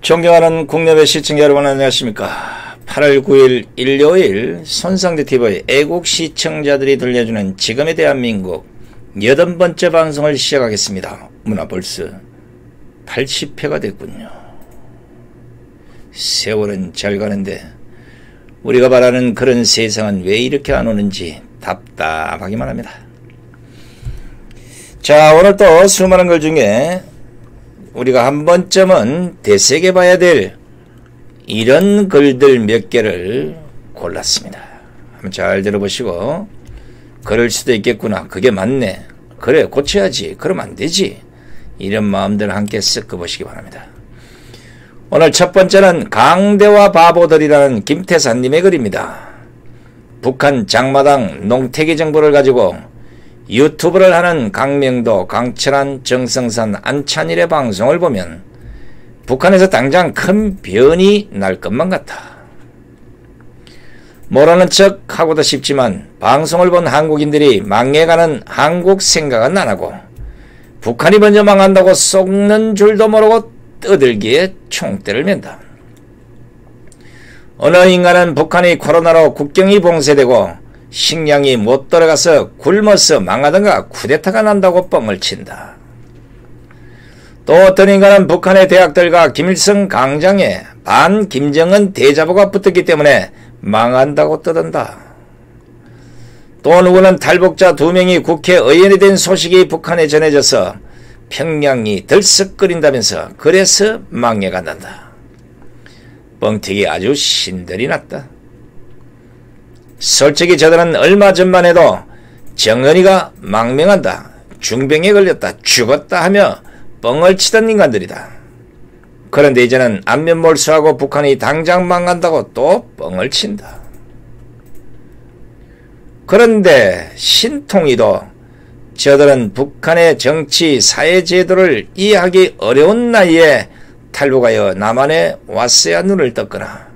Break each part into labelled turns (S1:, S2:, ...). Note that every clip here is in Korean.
S1: 존경하는 국내외 시청자 여러분 안녕하십니까. 8월 9일 일요일 손상대TV 애국 시청자들이 들려주는 지금의 대한민국 80번째 방송을 시작하겠습니다. 문화 벌써 80회가 됐군요. 세월은 잘 가는데 우리가 바라는 그런 세상은 왜 이렇게 안 오는지 답답하기만 합니다. 자, 오늘 또 수많은 걸 중에 우리가 한 번쯤은 되새겨봐야 될 이런 글들 몇 개를 골랐습니다. 한번 잘 들어보시고 그럴 수도 있겠구나, 그게 맞네, 그래 고쳐야지, 그러면 안 되지, 이런 마음들 함께 섞어보시기 바랍니다. 오늘 첫 번째는 강대화 바보들이라는 김태산님의 글입니다. 북한 장마당 농태기 정보를 가지고 유튜브를 하는 강명도, 강철한, 정성산, 안찬일의 방송을 보면 북한에서 당장 큰 변이 날 것만 같아. 모르는 척 하고도 싶지만 방송을 본 한국인들이 망해가는 한국 생각은 안 하고 북한이 먼저 망한다고 속는 줄도 모르고 떠들기에 총대를 맨다. 어느 인간은 북한이 코로나로 국경이 봉쇄되고 식량이 못 들어가서 굶어서 망하던가 쿠데타가 난다고 뻥을 친다. 또 어떤 인간은 북한의 대학들과 김일성 강장에 반 김정은 대자보가 붙었기 때문에 망한다고 떠든다. 또 누구는 탈북자 2명이 국회의원이 된 소식이 북한에 전해져서 평양이 들썩거린다면서 그래서 망해간단다. 뻥튀기 아주 신들이 났다. 솔직히 저들은 얼마 전만 해도 정은이가 망명한다, 중병에 걸렸다, 죽었다 하며 뻥을 치던 인간들이다. 그런데 이제는 안면몰수하고 북한이 당장 망한다고 또 뻥을 친다. 그런데 신통이도 저들은 북한의 정치, 사회제도를 이해하기 어려운 나이에 탈북하여 남한에 왔어야 눈을 떴거나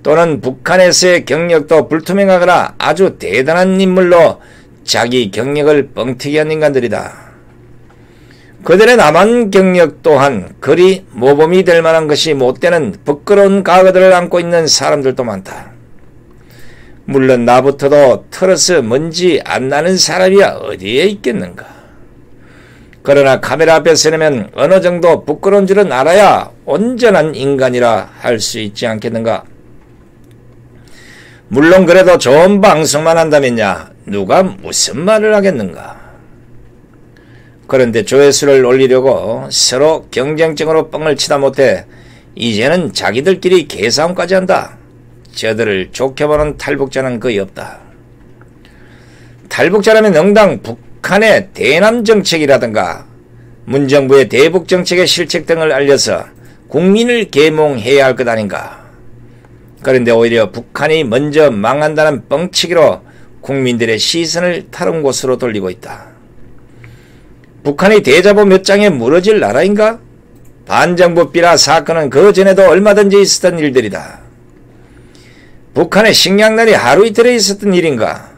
S1: 또는 북한에서의 경력도 불투명하거나 아주 대단한 인물로 자기 경력을 뻥튀기한 인간들이다. 그들의 남한 경력 또한 그리 모범이 될 만한 것이 못되는 부끄러운 과거들을 안고 있는 사람들도 많다. 물론 나부터도 털어서 먼지 안 나는 사람이야 어디에 있겠는가. 그러나 카메라 앞에 서려면 어느 정도 부끄러운 줄은 알아야 온전한 인간이라 할 수 있지 않겠는가. 물론 그래도 좋은 방송만 한다면야 누가 무슨 말을 하겠는가. 그런데 조회수를 올리려고 서로 경쟁적으로 뻥을 치다 못해 이제는 자기들끼리 개싸움까지 한다. 저들을 좋게 보는 탈북자는 거의 없다. 탈북자라면 응당 북한의 대남 정책이라든가 문정부의 대북 정책의 실책 등을 알려서 국민을 계몽해야 할 것 아닌가. 그런데 오히려 북한이 먼저 망한다는 뻥치기로 국민들의 시선을 다른 곳으로 돌리고 있다. 북한이 대자보 몇 장에 무너질 나라인가? 반정부 비라 사건은 그 전에도 얼마든지 있었던 일들이다. 북한의 식량난이 하루 이틀에 있었던 일인가?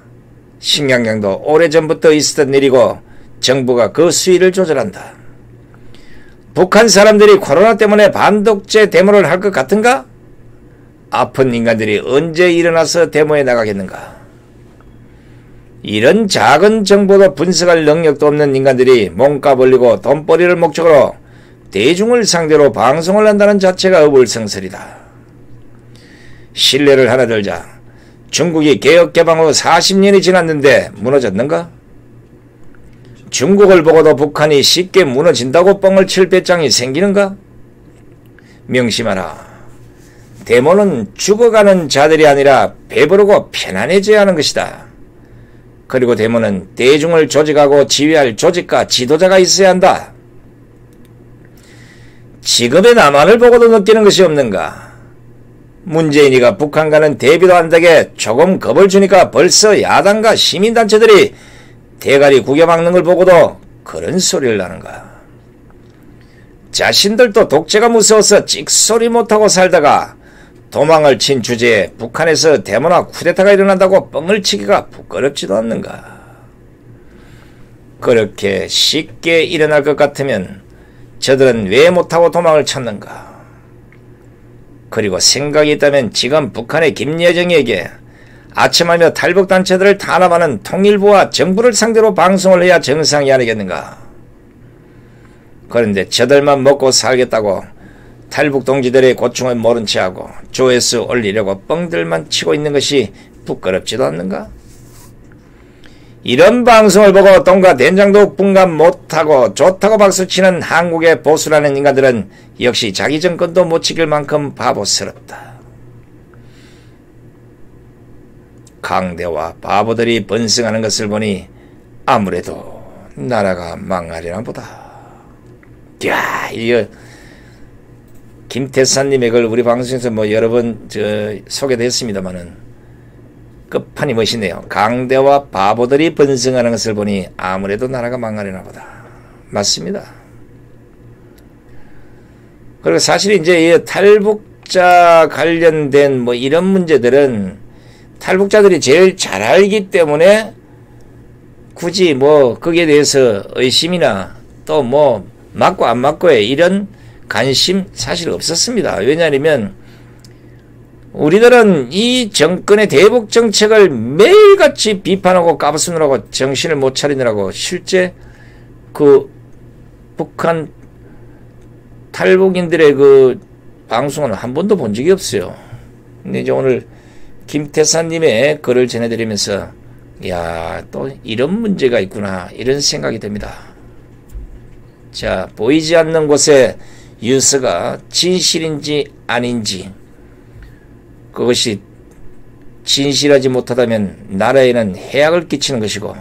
S1: 식량량도 오래전부터 있었던 일이고 정부가 그 수위를 조절한다. 북한 사람들이 코로나 때문에 반독재 데모를 할 것 같은가? 아픈 인간들이 언제 일어나서 데모에 나가겠는가. 이런 작은 정보도 분석할 능력도 없는 인간들이 몸값 올리고 돈벌이를 목적으로 대중을 상대로 방송을 한다는 자체가 어불성설이다. 신뢰를 하나 들자. 중국이 개혁개방 후 40년이 지났는데 무너졌는가? 중국을 보고도 북한이 쉽게 무너진다고 뻥을 칠 배짱이 생기는가? 명심하라. 데모는 죽어가는 자들이 아니라 배부르고 편안해져야 하는 것이다. 그리고 데모는 대중을 조직하고 지휘할 조직과 지도자가 있어야 한다. 지금의 남한을 보고도 느끼는 것이 없는가? 문재인이가 북한과는 대비도 안 되게 조금 겁을 주니까 벌써 야당과 시민단체들이 대가리 구겨막는 걸 보고도 그런 소리를 하는가? 자신들도 독재가 무서워서 찍소리 못하고 살다가 도망을 친 주제에 북한에서 데모나 쿠데타가 일어난다고 뻥을 치기가 부끄럽지도 않는가. 그렇게 쉽게 일어날 것 같으면 저들은 왜 못하고 도망을 찾는가. 그리고 생각이 있다면 지금 북한의 김여정에게 아첨하며 탈북단체들을 탄압하는 통일부와 정부를 상대로 방송을 해야 정상이 아니겠는가. 그런데 저들만 먹고 살겠다고 탈북 동지들의 고충을 모른 체하고 조회수 올리려고 뻥들만 치고 있는 것이 부끄럽지도 않는가? 이런 방송을 보고 똥과 된장도 분간 못하고 좋다고 박수치는 한국의 보수라는 인간들은 역시 자기 정권도 못 지킬 만큼 바보스럽다. 강대와 바보들이 번성하는 것을 보니 아무래도 나라가 망하려나 보다. 야, 이거 김태산님의 글 우리 방송에서 뭐 여러 번 소개도 했습니다만은 끝판이 멋있네요. 강대와 바보들이 번성하는 것을 보니 아무래도 나라가 망하려나 보다. 맞습니다. 그리고 사실 이제 이 탈북자 관련된 뭐 이런 문제들은 탈북자들이 제일 잘 알기 때문에 굳이 뭐 거기에 대해서 의심이나 또 뭐 맞고 안 맞고에 이런 관심 사실 없었습니다. 왜냐하면 우리들은 이 정권의 대북 정책을 매일같이 비판하고 까부수느라고 정신을 못 차리느라고 실제 그 북한 탈북인들의 그 방송은 한 번도 본 적이 없어요. 근데 이제 오늘 김태산님의 글을 전해드리면서 야, 또 이런 문제가 있구나 이런 생각이 듭니다. 자, 보이지 않는 곳에 뉴스가 진실인지 아닌지 그것이 진실하지 못하다면 나라에는 해악을 끼치는 것이고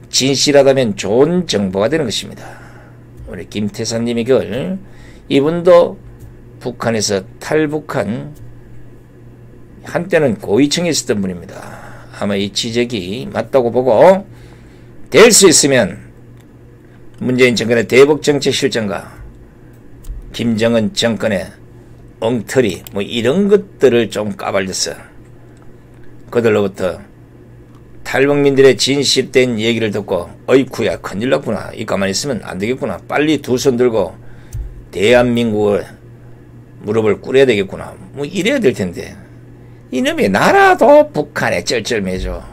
S1: 진실하다면 좋은 정보가 되는 것입니다. 우리 김태산님의 글 이분도 북한에서 탈북한 한때는 고위층에 있었던 분입니다. 아마 이 지적이 맞다고 보고 될 수 있으면 문재인 정권의 대북정책 실정과 김정은 정권의 엉터리 뭐 이런 것들을 좀 까발려서 그들로부터 탈북민들의 진실된 얘기를 듣고 어이쿠야 큰일 났구나 이 가만히 있으면 안 되겠구나 빨리 두 손 들고 대한민국을 무릎을 꿇어야 되겠구나 뭐 이래야 될 텐데 이놈의 나라도 북한에 쩔쩔매죠.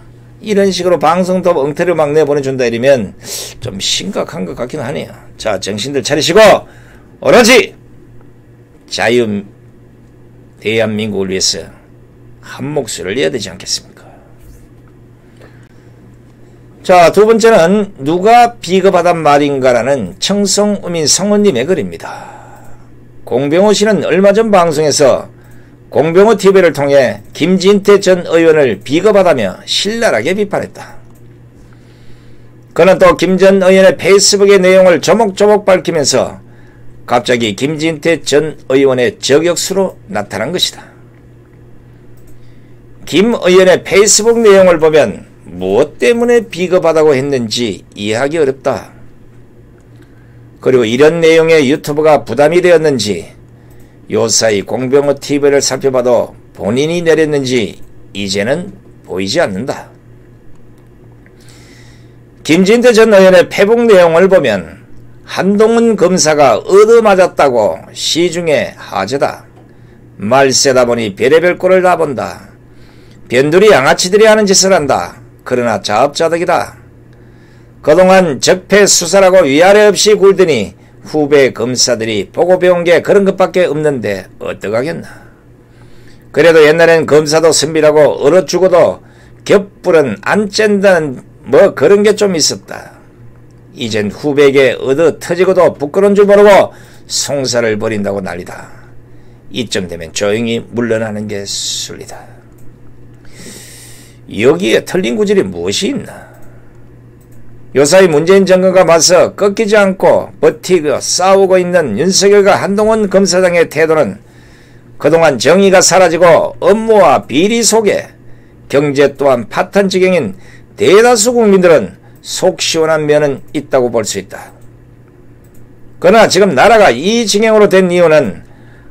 S1: 이런 식으로 방송도 엉터리를 막 내보내준다 이러면 좀 심각한 것 같긴 하네요. 자, 정신들 차리시고 오로지 자유 대한민국을 위해서 한 목소리를 내야 되지 않겠습니까? 자, 두 번째는 누가 비겁하단 말인가라는 청송우민 성우님의 글입니다. 공병호 씨는 얼마 전 방송에서 공병호 TV를 통해 김진태 전 의원을 비겁하다며 신랄하게 비판했다. 그는 또 김 전 의원의 페이스북의 내용을 조목조목 밝히면서 갑자기 김진태 전 의원의 저격수로 나타난 것이다. 김 의원의 페이스북 내용을 보면 무엇 때문에 비겁하다고 했는지 이해하기 어렵다. 그리고 이런 내용의 유튜브가 부담이 되었는지 요사이 공병호 TV를 살펴봐도 본인이 내렸는지 이제는 보이지 않는다. 김진태 전 의원의 페북 내용을 보면 한동훈 검사가 얻어맞았다고 시중에 하재다. 말 세다 보니 별의별 꼴을 다 본다. 변두리 양아치들이 하는 짓을 한다. 그러나 자업자득이다. 그동안 적폐 수사라고 위아래 없이 굴더니 후배 검사들이 보고 배운 게 그런 것밖에 없는데 어떡하겠나. 그래도 옛날엔 검사도 선비라고 얼어 죽어도 겹불은 안 짠다는 뭐 그런 게 좀 있었다. 이젠 후배에게 얻어 터지고도 부끄러운 줄 모르고 송사를 벌인다고 난리다. 이쯤 되면 조용히 물러나는 게 순리다. 여기에 틀린 구질이 무엇이 있나. 요사이 문재인 정권과 맞서 꺾이지 않고 버티고 싸우고 있는 윤석열과 한동훈 검사장의 태도는 그동안 정의가 사라지고 업무와 비리 속에 경제 또한 파탄 지경인 대다수 국민들은 속 시원한 면은 있다고 볼 수 있다. 그러나 지금 나라가 이 지경으로 된 이유는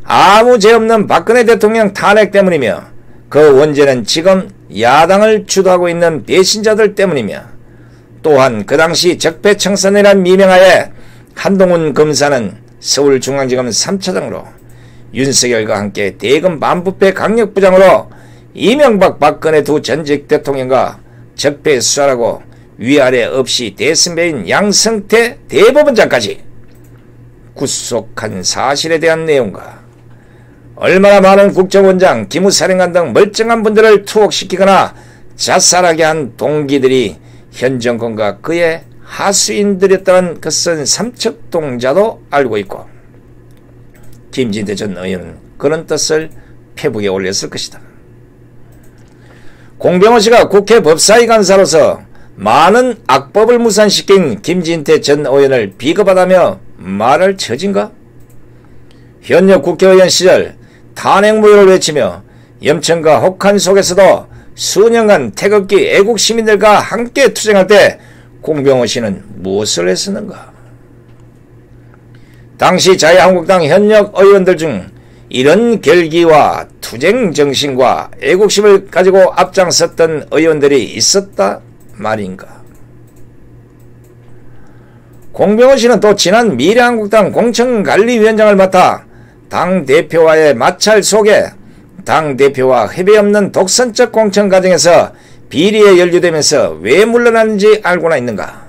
S1: 아무 죄 없는 박근혜 대통령 탄핵 때문이며 그 원죄는 지금 야당을 주도하고 있는 배신자들 때문이며 또한 그 당시 적폐청산이란 미명하에 한동훈 검사는 서울중앙지검 3차장으로 윤석열과 함께 대검 반부패 강력부장으로 이명박 박근혜 두 전직 대통령과 적폐 수사라고 위아래 없이 대선배인 양성태 대법원장까지 구속한 사실에 대한 내용과 얼마나 많은 국정원장, 기무사령관 등 멀쩡한 분들을 투옥시키거나 자살하게 한 동기들이 현 정권과 그의 하수인들이었다는 것은 삼척동자도 알고 있고 김진태 전 의원은 그런 뜻을 페북에 올렸을 것이다. 공병호 씨가 국회 법사위 간사로서 많은 악법을 무산시킨 김진태 전 의원을 비겁하다며 말할 처진가? 현역 국회의원 시절 탄핵무효를 외치며 염천과 혹한 속에서도 수년간 태극기 애국 시민들과 함께 투쟁할 때 공병호 씨는 무엇을 했었는가? 당시 자유한국당 현역 의원들 중 이런 결기와 투쟁 정신과 애국심을 가지고 앞장섰던 의원들이 있었다 말인가? 공병호 씨는 또 지난 미래한국당 공천관리위원장을 맡아 당대표와의 마찰 속에 당대표와 협의 없는 독선적 공천 과정에서 비리에 연루되면서 왜 물러났는지 알고나 있는가?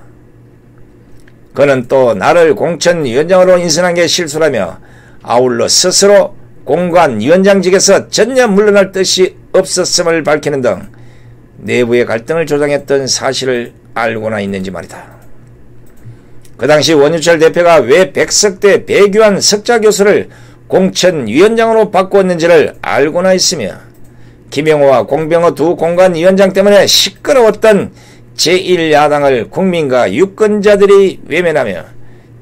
S1: 그는 또 나를 공천위원장으로 인선한 게 실수라며 아울러 스스로 공관위원장직에서 전혀 물러날 뜻이 없었음을 밝히는 등 내부의 갈등을 조장했던 사실을 알고나 있는지 말이다. 그 당시 원유철 대표가 왜 백석대 배규환 석좌교수를 공천위원장으로 바꾸었는지를 알고나 있으며 김영호와 공병호 두 공관위원장 때문에 시끄러웠던 제1야당을 국민과 유권자들이 외면하며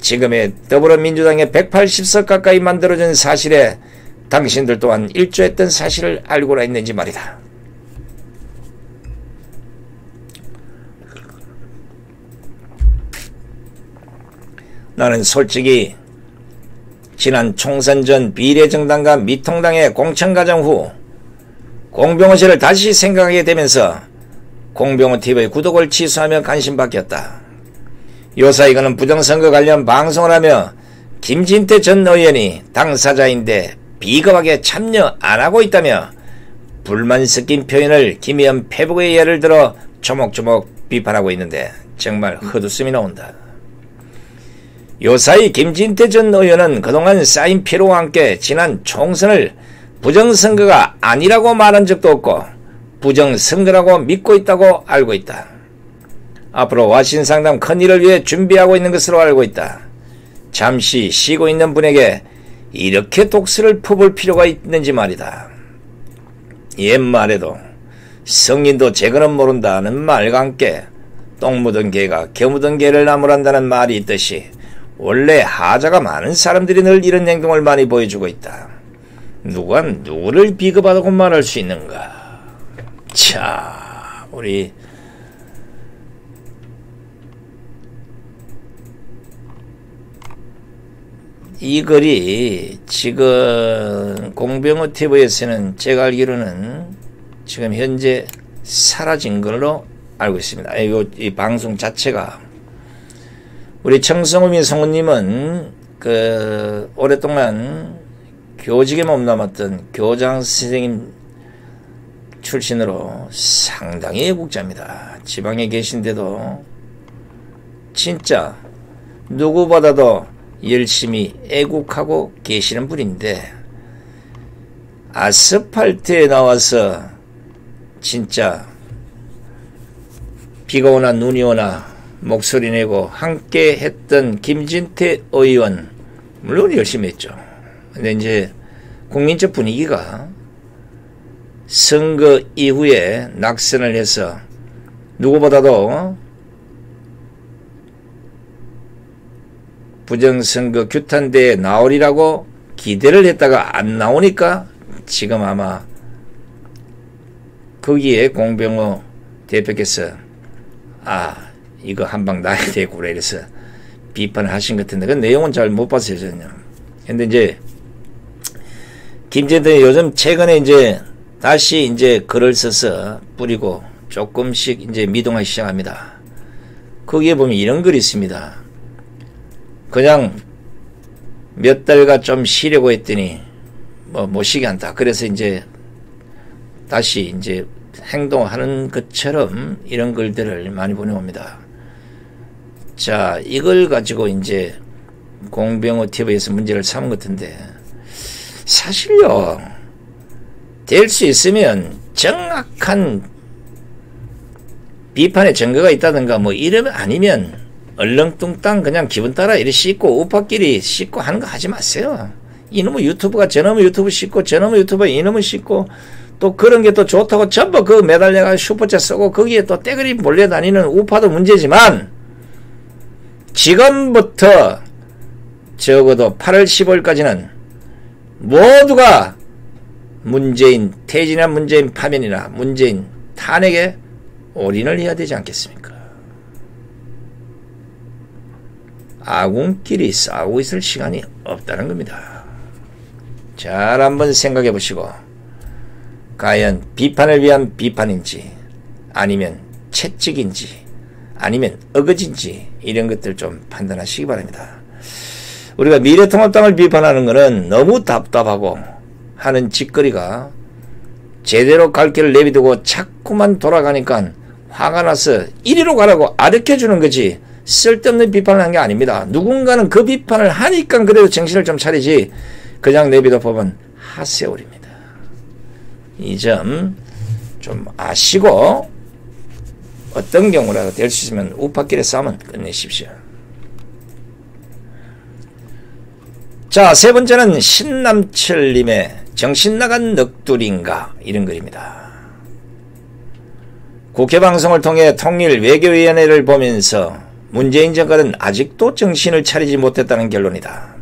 S1: 지금의 더불어민주당의 180석 가까이 만들어진 사실에 당신들 또한 일조했던 사실을 알고나 있는지 말이다. 나는 솔직히 지난 총선 전 비례정당과 미통당의 공천과정 후 공병호 씨를 다시 생각하게 되면서 공병호TV의 구독을 취소하며 관심 바뀌었다. 요사 이거는 부정선거 관련 방송을 하며 김진태 전 의원이 당사자인데 비겁하게 참여 안하고 있다며 불만 섞인 표현을 김의원 페북의 예를 들어 조목조목 비판하고 있는데 정말 헛웃음이 나온다. 요사이 김진태 전 의원은 그동안 쌓인 피로와 함께 지난 총선을 부정선거가 아니라고 말한 적도 없고 부정선거라고 믿고 있다고 알고 있다. 앞으로 와신상담 큰일을 위해 준비하고 있는 것으로 알고 있다. 잠시 쉬고 있는 분에게 이렇게 독설을 퍼볼 필요가 있는지 말이다. 옛말에도 성인도 재건은 모른다는 말과 함께 똥 묻은 개가 겨 묻은 개를 나무란다는 말이 있듯이 원래 하자가 많은 사람들이 늘 이런 행동을 많이 보여주고 있다. 누가 누구를 비겁하다고 말할 수 있는가? 자, 우리 이 글이 지금 공병호TV에서는 제가 알기로는 지금 현재 사라진 걸로 알고 있습니다. 이 방송 자체가 우리 청성우민 성우님은 오랫동안 교직에 몸담았던 교장 선생님 출신으로 상당히 애국자입니다. 지방에 계신데도 진짜 누구보다도 열심히 애국하고 계시는 분인데 아스팔트에 나와서 진짜 비가 오나 눈이 오나 목소리 내고 함께 했던 김진태 의원 물론 열심히 했죠. 근데 이제 국민적 분위기가 선거 이후에 낙선을 해서 누구보다도 부정선거 규탄대에 나오리라고 기대를 했다가 안 나오니까 지금 아마 거기에 공병호 대표께서 이거 한방 나야 되겠구나 이래서 비판을 하신 것 같은데 그 내용은 잘 못 봤어요 저는요. 근데 이제 김진태 요즘 최근에 이제 다시 이제 글을 써서 뿌리고 조금씩 이제 미동하기 시작합니다. 거기에 보면 이런 글이 있습니다. 그냥 몇 달간 좀 쉬려고 했더니 못시게 한다. 그래서 이제 다시 이제 행동하는 것처럼 이런 글들을 많이 보내옵니다. 자, 이걸 가지고 이제 공병호 TV에서 문제를 삼은 것 같은데, 사실요, 될 수 있으면 정확한 비판의 증거가 있다든가 뭐 이러면, 아니면 얼렁뚱땅 그냥 기분 따라 이리 씻고 우파끼리 씻고 하는 거 하지 마세요. 이놈의 유튜브가 저놈의 유튜브 씻고 저놈의 유튜브가 이놈의 씻고 또 그런 게 또 좋다고 전부 그 매달려가 슈퍼챗 쓰고 거기에 또 떼거리 몰려다니는 우파도 문제지만, 지금부터 적어도 8월 15일까지는 모두가 문재인 퇴진이나 문재인 파면이나 문재인 탄핵에 올인을 해야 되지 않겠습니까? 아군끼리 싸우고 있을 시간이 없다는 겁니다. 잘 한번 생각해 보시고, 과연 비판을 위한 비판인지 아니면 채찍인지 아니면 어거지인지 이런 것들 좀 판단하시기 바랍니다. 우리가 미래통합당을 비판하는 것은 너무 답답하고 하는 짓거리가 제대로 갈 길을 내비두고 자꾸만 돌아가니까 화가 나서 이리로 가라고 아르켜주는 거지, 쓸데없는 비판을 한 게 아닙니다. 누군가는 그 비판을 하니까 그래도 정신을 좀 차리지, 그냥 내비둬 보면 하세월입니다. 이 점 좀 아시고 어떤 경우라도 될 수 있으면 우파끼리 싸움은 끝내십시오. 자, 세 번째는 신남철님의 정신나간 넋두리인가 이런 글입니다. 국회방송을 통해 통일외교위원회를 보면서 문재인 정권은 아직도 정신을 차리지 못했다는 결론이다.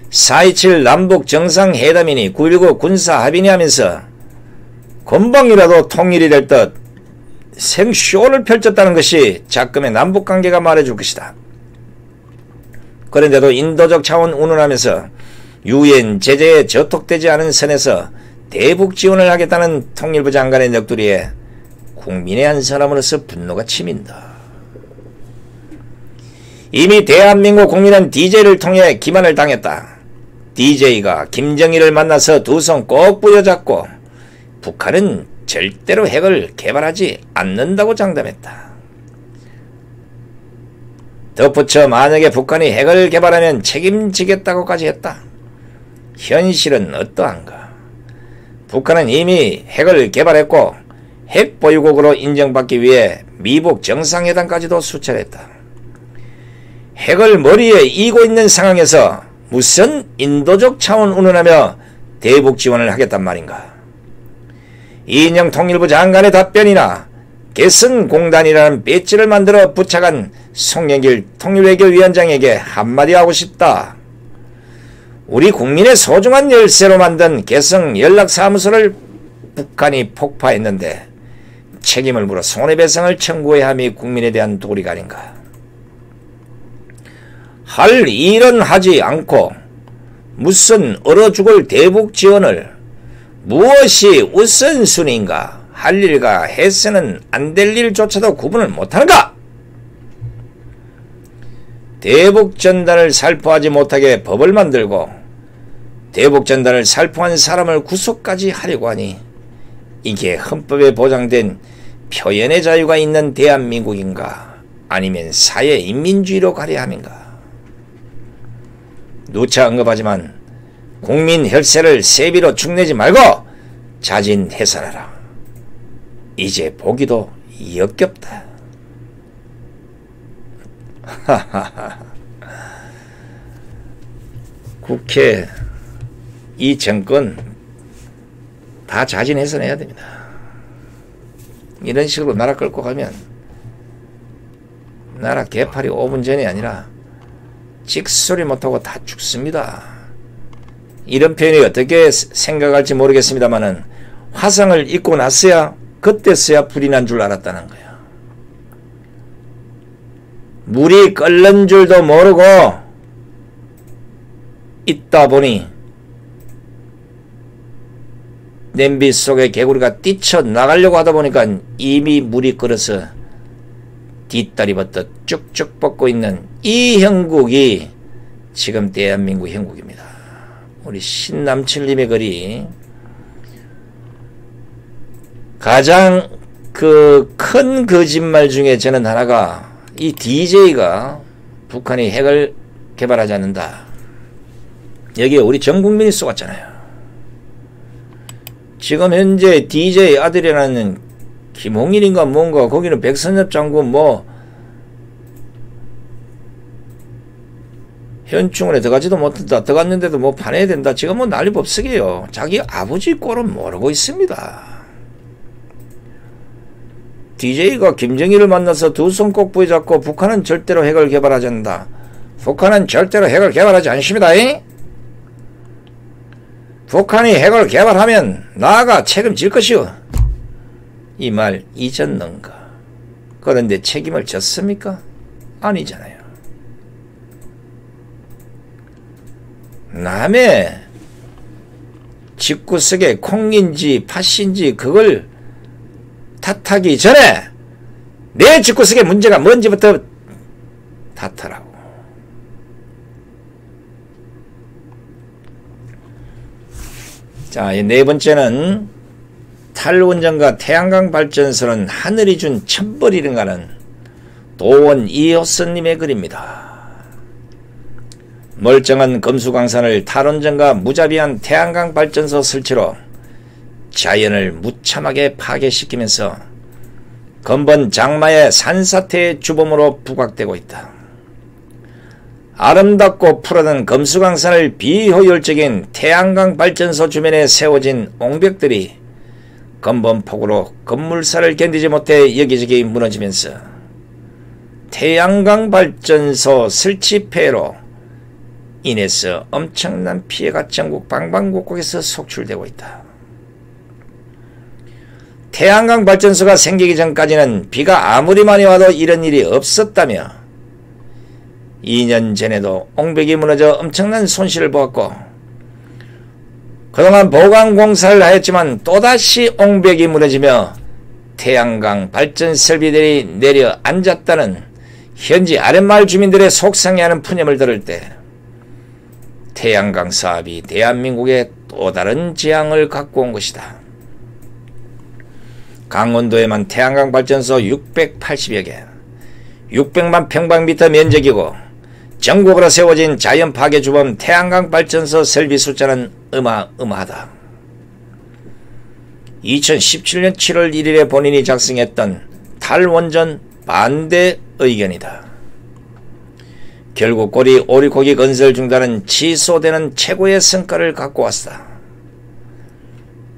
S1: 4.27 남북 정상회담이니 9.19 군사합의니 하면서 금방이라도 통일이 될 듯 생쇼를 펼쳤다는 것이 작금의 남북관계가 말해줄 것이다. 그런데도 인도적 차원 운운하면서 유엔 제재에 저촉되지 않은 선에서 대북 지원을 하겠다는 통일부 장관의 넋두리에 국민의 한 사람으로서 분노가 치민다. 이미 대한민국 국민은 DJ를 통해 기만을 당했다. DJ가 김정일을 만나서 두 손 꼭 부여잡고 북한은 절대로 핵을 개발하지 않는다고 장담했다. 덧붙여 만약에 북한이 핵을 개발하면 책임지겠다고까지 했다. 현실은 어떠한가? 북한은 이미 핵을 개발했고 핵 보유국으로 인정받기 위해 미북 정상회담까지도 수차례했다. 핵을 머리에 이고 있는 상황에서 무슨 인도적 차원 운운하며 대북 지원을 하겠단 말인가? 이인영 통일부 장관의 답변이나 개성공단이라는 배지를 만들어 부착한 송영길 통일외교위원장에게 한마디 하고 싶다. 우리 국민의 소중한 열쇠로 만든 개성연락사무소를 북한이 폭파했는데 책임을 물어 손해배상을 청구해야 함이 국민에 대한 도리가 아닌가. 할 일은 하지 않고 무슨 얼어 죽을 대북 지원을 무엇이 우선순위인가, 할 일과 해서는 안 될 일조차도 구분을 못하는가? 대북 전단을 살포하지 못하게 법을 만들고 대북 전단을 살포한 사람을 구속까지 하려고 하니 이게 헌법에 보장된 표현의 자유가 있는 대한민국인가, 아니면 사회인민주의로 가려 함인가? 누차 언급하지만 국민 혈세를 세비로 축내지 말고 자진해산하라. 이제 보기도 역겹다. 국회, 이 정권 다 자진해산해야 됩니다. 이런 식으로 나라 끌고 가면 나라 개팔이 5분 전이 아니라 찍소리 못하고 다 죽습니다. 이런 표현이 어떻게 생각할지 모르겠습니다만은 화상을 입고 났어야, 그때서야 불이 난 줄 알았다는 거예요. 물이 끓는 줄도 모르고 있다 보니 냄비 속에 개구리가 뛰쳐나가려고 하다 보니까 이미 물이 끓어서 뒷다리 벗듯 쭉쭉 뻗고 있는 이 형국이 지금 대한민국 형국입니다. 우리 신남칠님의 글이 가장 그 큰 거짓말 중에 저는 하나가 이 DJ가 북한이 핵을 개발하지 않는다. 여기에 우리 전 국민이 쏘았잖아요. 지금 현재 DJ 아들이라는 김홍일인가 뭔가 거기는 백선엽 장군 뭐 현충원에 들어가지도 못한다. 들어갔는데도 뭐 파내야 된다. 지금 뭐 난리 법석이에요. 자기 아버지 꼴은 모르고 있습니다. DJ가 김정일을 만나서 두 손 꼭 부여잡고 북한은 절대로 핵을 개발하지 않는다. 북한은 절대로 핵을 개발하지 않습니다. 북한이 핵을 개발하면 나아가 책임질 것이오. 이 말 잊었는가? 그런데 책임을 졌습니까? 아니잖아요. 남의 집구석에 콩인지 팥인지 그걸 탓하기 전에 내 집구석에 문제가 뭔지부터 탓하라고. 자, 네 번째는 탈원전과 태양광 발전소는 하늘이 준 천벌이른가는 도원 이호선님의 글입니다. 멀쩡한 금수강산을 탈원전과 무자비한 태양광 발전소 설치로 자연을 무참하게 파괴시키면서 근본 장마의 산사태의 주범으로 부각되고 있다. 아름답고 푸르던 금수강산을 비효율적인 태양광 발전소 주변에 세워진 옹벽들이 근본폭우로 건물사를 견디지 못해 여기저기 무너지면서 태양광 발전소 설치 폐해로 인해서 엄청난 피해가 전국 방방곡곡에서 속출되고 있다. 태양광 발전소가 생기기 전까지는 비가 아무리 많이 와도 이런 일이 없었다며 2년 전에도 옹벽이 무너져 엄청난 손실을 보았고 그동안 보강공사를 하였지만 또다시 옹벽이 무너지며 태양광 발전 설비들이 내려앉았다는 현지 아랫마을 주민들의 속상해하는 푸념을 들을 때 태양광 사업이 대한민국에 또 다른 재앙을 갖고 온 것이다. 강원도에만 태양광 발전소 680여 개, 600만 평방미터 면적이고 전국으로 세워진 자연 파괴 주범 태양광 발전소 설비 숫자는 어마어마하다. 2017년 7월 1일에 본인이 작성했던 탈원전 반대 의견이다. 결국 고리 오리고기 건설 중단은 취소되는 최고의 성과를 갖고 왔다.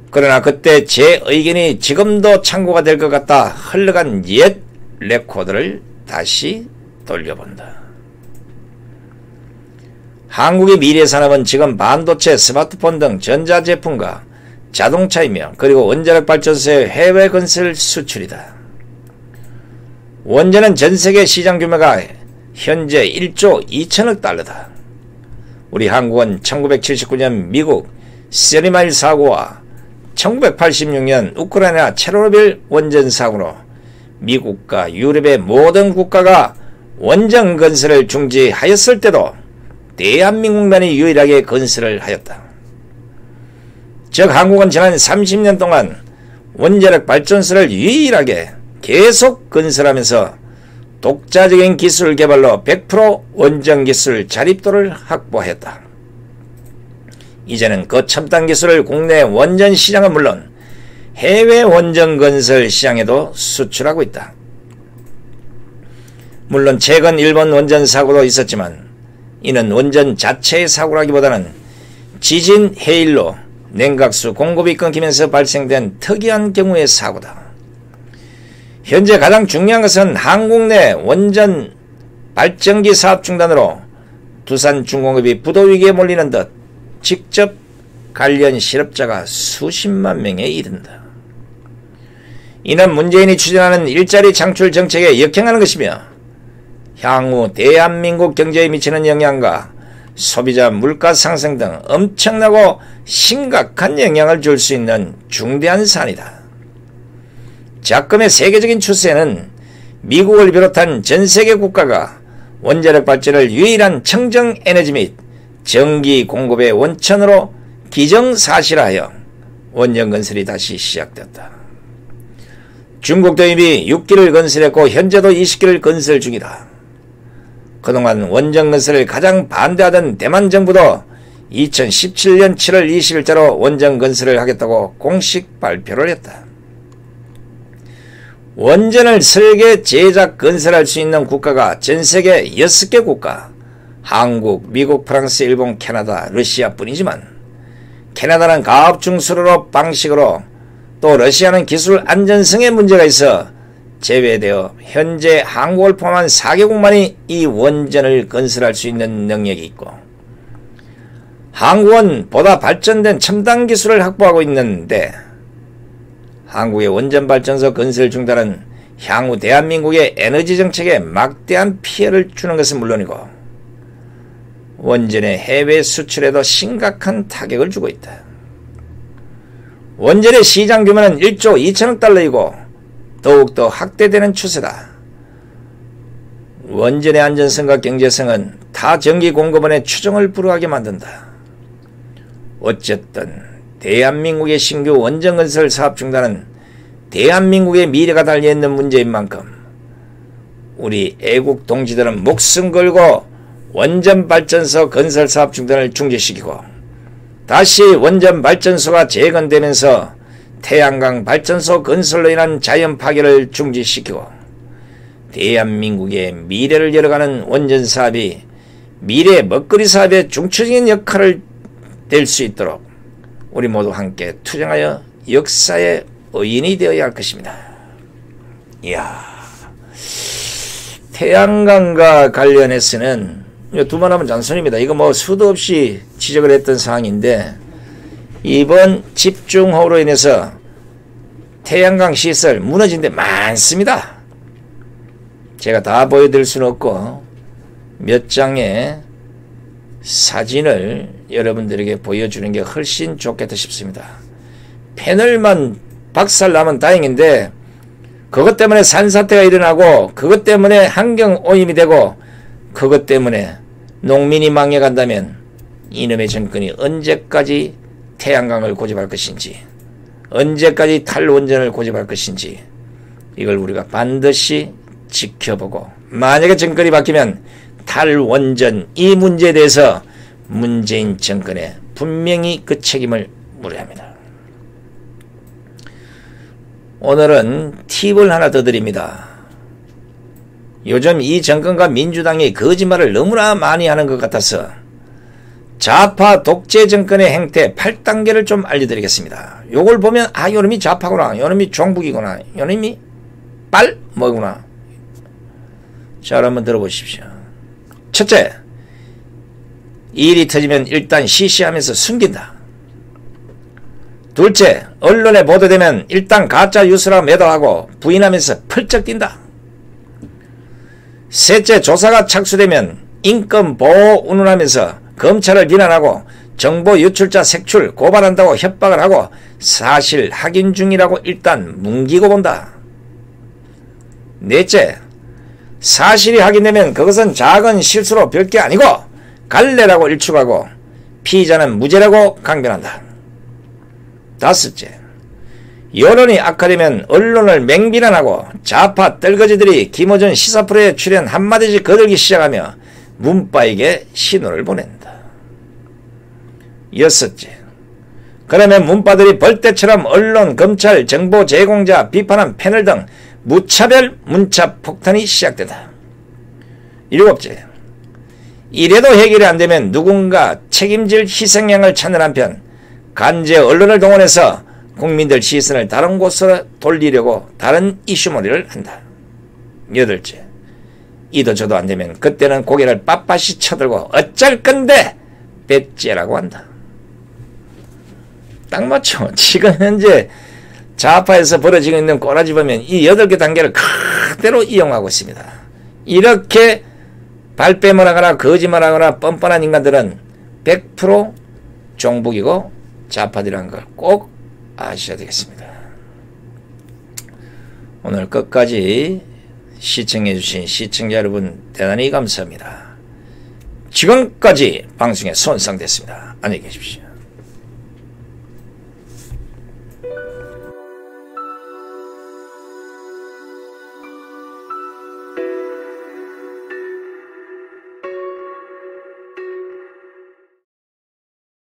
S1: 그러나 그때 제 의견이 지금도 참고가 될 것 같다. 흘러간 옛 레코드를 다시 돌려본다. 한국의 미래산업은 지금 반도체, 스마트폰 등 전자제품과 자동차이며 그리고 원자력 발전소의 해외 건설 수출이다. 원전은 전세계 시장 규모가 현재 1조 2천억 달러다. 우리 한국은 1979년 미국 세리마일 사고와 1986년 우크라이나 체르노빌 원전 사고로 미국과 유럽의 모든 국가가 원전 건설을 중지하였을 때도 대한민국만이 유일하게 건설을 하였다. 즉 한국은 지난 30년 동안 원자력 발전소를 유일하게 계속 건설하면서 독자적인 기술 개발로 100% 원전 기술 자립도를 확보했다. 이제는 그 첨단 기술을 국내 원전 시장은 물론 해외 원전 건설 시장에도 수출하고 있다. 물론 최근 일본 원전 사고도 있었지만 이는 원전 자체의 사고라기보다는 지진 해일로 냉각수 공급이 끊기면서 발생된 특이한 경우의 사고다. 현재 가장 중요한 것은 한국 내 원전 발전기 사업 중단으로 두산중공업이 부도위기에 몰리는 듯 직접 관련 실업자가 수십만 명에 이른다. 이는 문재인이 추진하는 일자리 창출 정책에 역행하는 것이며 향후 대한민국 경제에 미치는 영향과 소비자 물가 상승 등 엄청나고 심각한 영향을 줄 수 있는 중대한 사안이다. 작금의 세계적인 추세는 미국을 비롯한 전세계 국가가 원자력 발전을 유일한 청정 에너지 및 전기 공급의 원천으로 기정사실화하여 원전 건설이 다시 시작되었다. 중국도 이미 6기를 건설했고 현재도 20기를 건설 중이다. 그동안 원전 건설을 가장 반대하던 대만 정부도 2017년 7월 20일자로 원전 건설을 하겠다고 공식 발표를 했다. 원전을 설계, 제작, 건설할 수 있는 국가가 전세계 6개 국가, 한국, 미국, 프랑스, 일본, 캐나다, 러시아뿐이지만 캐나다는 가압중수로 방식으로 또 러시아는 기술 안전성에 문제가 있어 제외되어 현재 한국을 포함한 4개국만이 이 원전을 건설할 수 있는 능력이 있고 한국은 보다 발전된 첨단 기술을 확보하고 있는데 한국의 원전발전소 건설 중단은 향후 대한민국의 에너지 정책에 막대한 피해를 주는 것은 물론이고 원전의 해외 수출에도 심각한 타격을 주고 있다. 원전의 시장 규모는 1조 2천억 달러이고 더욱더 확대되는 추세다. 원전의 안전성과 경제성은 타 전기 공급원의 추정을 불허하게 만든다. 어쨌든 대한민국의 신규 원전 건설 사업 중단은 대한민국의 미래가 달려있는 문제인 만큼 우리 애국 동지들은 목숨 걸고 원전 발전소 건설 사업 중단을 중지시키고 다시 원전 발전소가 재건되면서 태양광 발전소 건설로 인한 자연 파괴를 중지시키고 대한민국의 미래를 열어가는 원전 사업이 미래 먹거리 사업의 중추적인 역할을 될 수 있도록 우리 모두 함께 투쟁하여 역사의 의인이 되어야 할 것입니다. 이야, 태양광과 관련해서는 두말하면 잔손입니다. 이거 뭐 수도 없이 지적을 했던 사항인데 이번 집중호우로 인해서 태양광 시설 무너진 데 많습니다. 제가 다 보여드릴 수는 없고 몇 장의 사진을 여러분들에게 보여주는 게 훨씬 좋겠다 싶습니다. 패널만 박살나면 다행인데 그것 때문에 산사태가 일어나고 그것 때문에 환경오염이 되고 그것 때문에 농민이 망해간다면 이놈의 정권이 언제까지 태양광을 고집할 것인지 언제까지 탈원전을 고집할 것인지 이걸 우리가 반드시 지켜보고 만약에 정권이 바뀌면 탈원전 이 문제에 대해서 문재인 정권에 분명히 그 책임을 물어야 합니다. 오늘은 팁을 하나 더 드립니다. 요즘 이 정권과 민주당이 거짓말을 너무나 많이 하는 것 같아서 좌파 독재 정권의 행태 8단계를 좀 알려드리겠습니다. 요걸 보면 아 요놈이 좌파구나, 요놈이 종북이구나, 요놈이 뭐구나. 자, 한번 들어보십시오. 첫째, 일이 터지면 일단 시시하면서 숨긴다. 둘째, 언론에 보도되면 일단 가짜 뉴스라 매도하고 부인하면서 펄쩍 뛴다. 셋째, 조사가 착수되면 인권 보호 운운하면서 검찰을 비난하고 정보 유출자 색출 고발한다고 협박을 하고 사실 확인 중이라고 일단 뭉기고 본다. 넷째, 사실이 확인되면 그것은 작은 실수로 별게 아니고 갈래라고 일축하고 피의자는 무죄라고 강변한다. 다섯째, 여론이 악화되면 언론을 맹비난하고 좌파 떨거지들이 김어준 시사 프로에 출연 한마디씩 거들기 시작하며 문바에게 신호를 보낸다. 여섯째, 그러면 문바들이 벌떼처럼 언론, 검찰, 정보 제공자, 비판한 패널 등 무차별 문자 폭탄이 시작된다. 일곱째, 이래도 해결이 안되면 누군가 책임질 희생양을 찾는 한편 간제 언론을 동원해서 국민들 시선을 다른 곳으로 돌리려고 다른 이슈몰이를 한다. 여덟째, 이도 저도 안되면 그때는 고개를 빳빳이 쳐들고 어쩔 건데 배째라고 한다. 딱 맞죠. 지금 현재 좌파에서 벌어지고 있는 꼬라지 보면 이 8개 단계를 그대로 이용하고 있습니다. 이렇게 발뺌을 하거나 거짓말하거나 뻔뻔한 인간들은 100% 종북이고 좌파들이라는 걸 꼭 아셔야 되겠습니다. 오늘 끝까지 시청해 주신 시청자 여러분 대단히 감사합니다. 지금까지 방송에 손상됐습니다. 안녕히 계십시오.